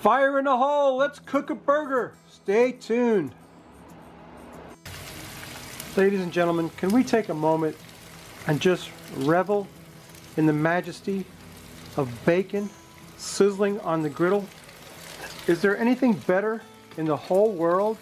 Fire in the hole, let's cook a burger. Stay tuned. Ladies and gentlemen, can we take a moment and just revel in the majesty of bacon sizzling on the griddle? Is there anything better in the whole world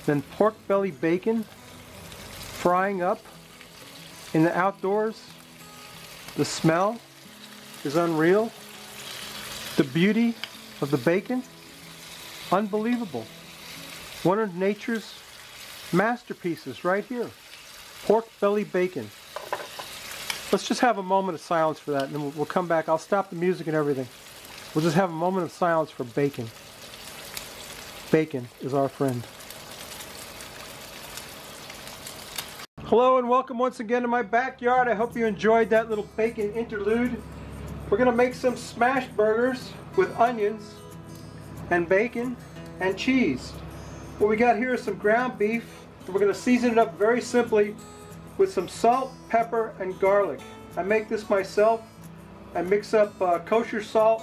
than pork belly bacon frying up in the outdoors? The smell is unreal. The beauty of the bacon, unbelievable. One of nature's masterpieces right here. Pork belly bacon. Let's just have a moment of silence for that, and then we'll come back. I'll stop the music and everything. We'll just have a moment of silence for bacon. Bacon is our friend. Hello and welcome once again to my backyard. I hope you enjoyed that little bacon interlude. We're going to make some smash burgers with onions and bacon and cheese. What we got here is some ground beef. We're going to season it up very simply with some salt, pepper, and garlic. I make this myself. I mix up kosher salt,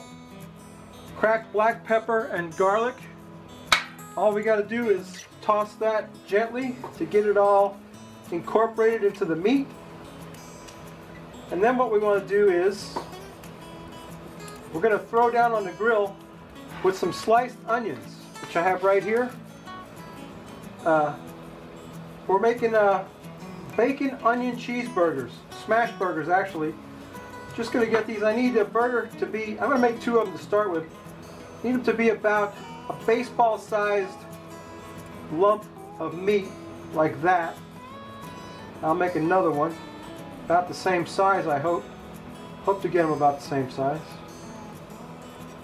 cracked black pepper, and garlic. All we got to do is toss that gently to get it all incorporated into the meat. And then what we want to do is we're going to throw down on the grill with some sliced onions, which I have right here. We're making bacon onion cheeseburgers, smash burgers actually. Just going to get these. I need the burger to be, I'm going to make two of them to start with. I need them to be about a baseball sized lump of meat like that. I'll make another one about the same size, I hope. Hope to get them about the same size.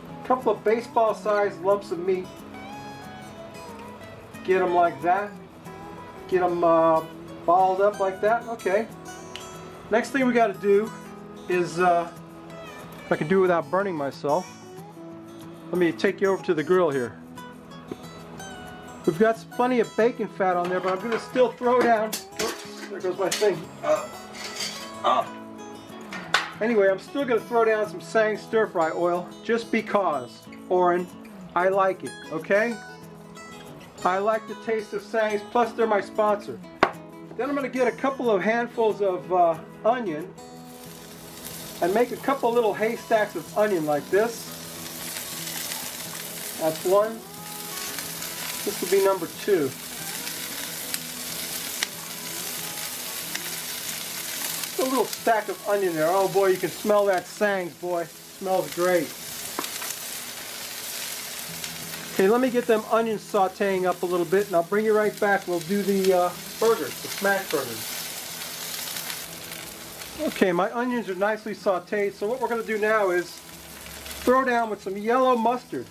A couple of baseball sized lumps of meat. Get them like that. Get them balled up like that. Okay. Next thing we got to do is, if I can do it without burning myself, let me take you over to the grill here. We've got plenty of bacon fat on there, but I'm going to still throw down. Oops, there goes my thing. Anyway, I'm still going to throw down some Sautéing stir-fry oil just because, Oren, I like it, okay? I like the taste of Sautéing, plus they're my sponsor. Then I'm going to get a couple of handfuls of onion and make a couple little haystacks of onion like this. That's one. This will be number two. A little stack of onion there. Oh boy, you can smell that Sautéing, boy. It smells great. Okay, let me get them onions sauteing up a little bit, and I'll bring you right back. We'll do the burgers, the smash burgers. Okay, my onions are nicely sauteed, so what we're going to do now is throw down with some yellow mustard.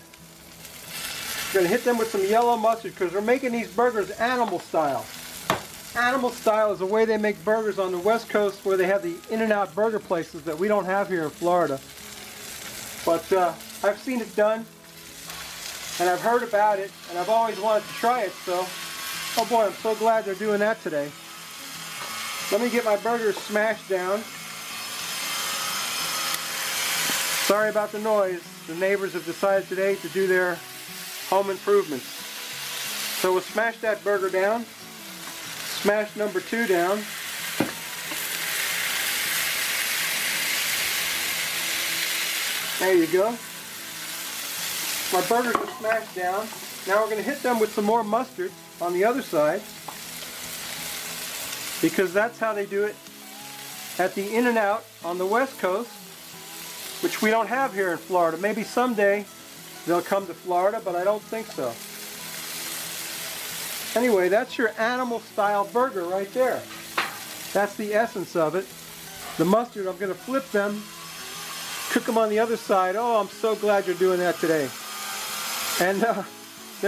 We're going to hit them with some yellow mustard because we're making these burgers animal style. Animal style is the way they make burgers on the West Coast, where they have the In-N-Out burger places that we don't have here in Florida. But I've seen it done, and I've heard about it, and I've always wanted to try it, so oh boy, I'm so glad they're doing that today. Let me get my burgers smashed down. Sorry about the noise. The neighbors have decided today to do their home improvements. So we'll smash that burger down. Smash number two down. There you go. My burgers are smashed down. Now we're going to hit them with some more mustard on the other side, because that's how they do it at the In-N-Out on the West Coast, which we don't have here in Florida. Maybe someday they'll come to Florida, but I don't think so. Anyway, that's your animal style burger right there. That's the essence of it. The mustard, I'm going to flip them, cook them on the other side. Oh, I'm so glad you're doing that today. And then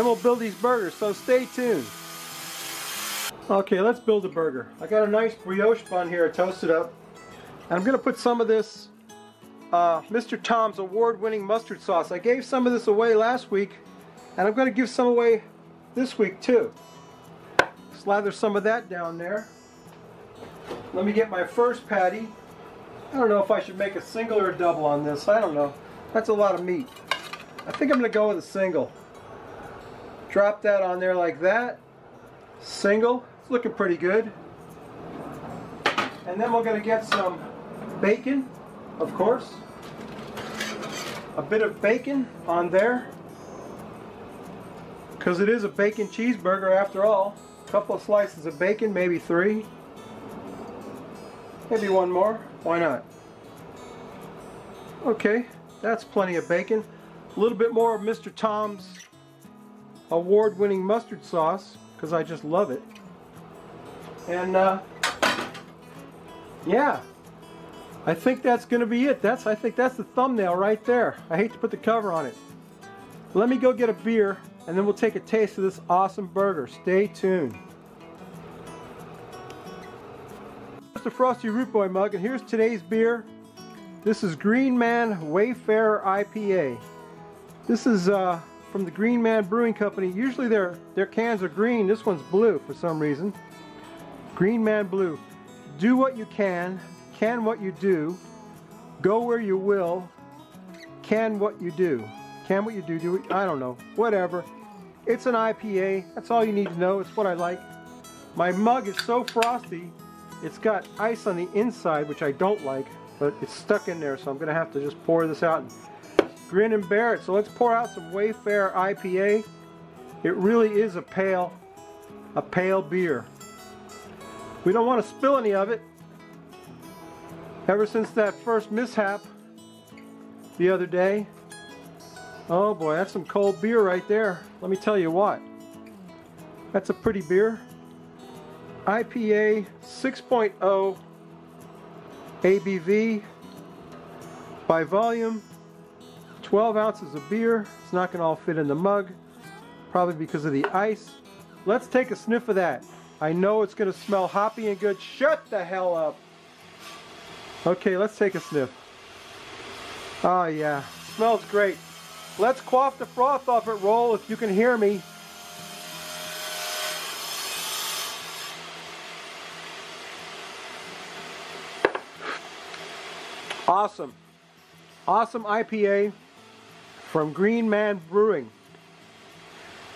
we'll build these burgers, so stay tuned. Okay, let's build a burger. I got a nice brioche bun here, toasted up. And I'm going to put some of this Mr. Tom's award-winning mustard sauce. I gave some of this away last week, and I'm going to give some away this week too. Slather some of that down there. Let me get my first patty. I don't know if I should make a single or a double on this. I don't know. That's a lot of meat. I think I'm going to go with a single. Drop that on there like that. Single. It's looking pretty good. And then we're going to get some bacon, of course. A bit of bacon on there. Because it is a bacon cheeseburger after all. A couple of slices of bacon, maybe 3. Maybe 1 more. Why not? Okay, that's plenty of bacon. A little bit more of Mr. Tom's award-winning mustard sauce, because I just love it. And yeah, I think that's going to be it. I think that's the thumbnail right there. I hate to put the cover on it. Let me go get a beer, and then we'll take a taste of this awesome burger. Stay tuned. Here's the Frosty Root Boy mug, and here's today's beer. This is Green Man Wayfarer IPA. This is from the Green Man Brewing Company. Usually their cans are green. This one's blue for some reason. Green Man Blue. Do what you can what you do, go where you will, can what you do. Can what you do it, I don't know, whatever. It's an IPA, that's all you need to know, it's what I like. My mug is so frosty, it's got ice on the inside, which I don't like, but it's stuck in there, so I'm going to have to just pour this out and grin and bear it. So let's pour out some Wayfarer IPA. It really is a pale beer. We don't want to spill any of it. Ever since that first mishap the other day, oh boy, that's some cold beer right there. Let me tell you what, that's a pretty beer. IPA 6.0 ABV by volume, 12 ounces of beer. It's not going to all fit in the mug, probably because of the ice. Let's take a sniff of that. I know it's going to smell hoppy and good. Shut the hell up. Okay, let's take a sniff. Oh yeah, smells great. Let's quaff the froth off it, Roll, if you can hear me. Awesome. Awesome IPA from Green Man Brewing.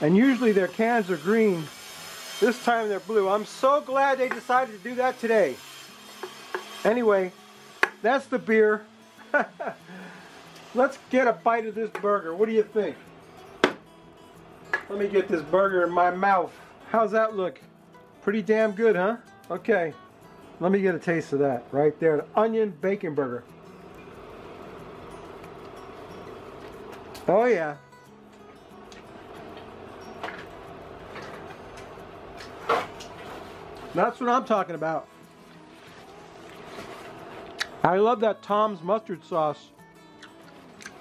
And usually their cans are green. This time they're blue. I'm so glad they decided to do that today. Anyway, that's the beer. Let's get a bite of this burger. What do you think? Let me get this burger in my mouth. How's that look? Pretty damn good, huh? Okay. Let me get a taste of that right there. An onion bacon burger. Oh yeah. That's what I'm talking about. I love that Tom's mustard sauce.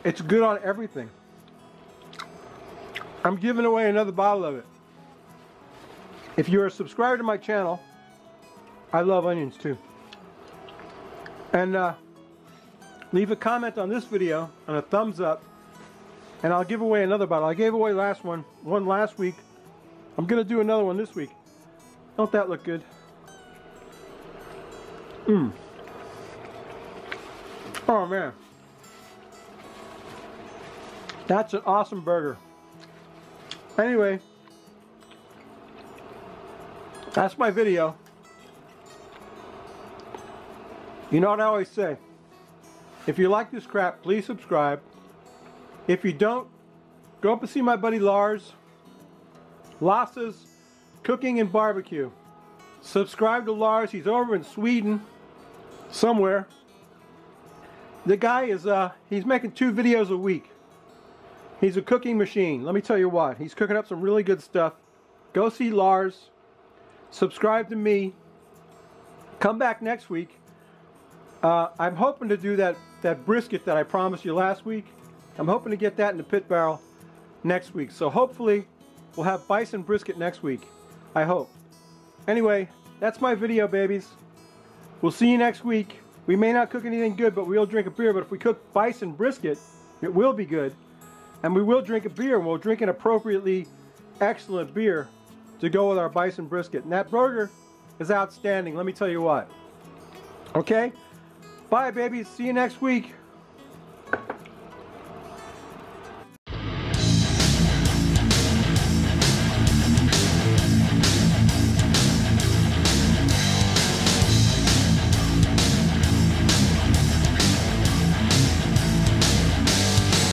It's good on everything. I'm giving away another bottle of it. If you're a subscriber to my channel, I love onions too. And leave a comment on this video and a thumbs up, and I'll give away another bottle. I gave away one last week. I'm gonna do another one this week. Don't that look good? Mmm. Oh man. That's an awesome burger. Anyway, that's my video. You know what I always say? If you like this crap, please subscribe. If you don't, go up and see my buddy Lars. Lasse's Cooking and Barbecue. Subscribe to Lars. He's over in Sweden somewhere. The guy is, he's making 2 videos a week. He's a cooking machine. Let me tell you what. He's cooking up some really good stuff. Go see Lars. Subscribe to me. Come back next week. I'm hoping to do that brisket that I promised you last week. I'm hoping to get that in the pit barrel next week. So hopefully we'll have bison brisket next week. I hope. Anyway, that's my video, babies. We'll see you next week. We may not cook anything good, but we'll drink a beer. But if we cook bison brisket, it will be good. And we will drink a beer, and we'll drink an appropriately excellent beer to go with our bison brisket. And that burger is outstanding, let me tell you what. Okay? Bye, babies. See you next week.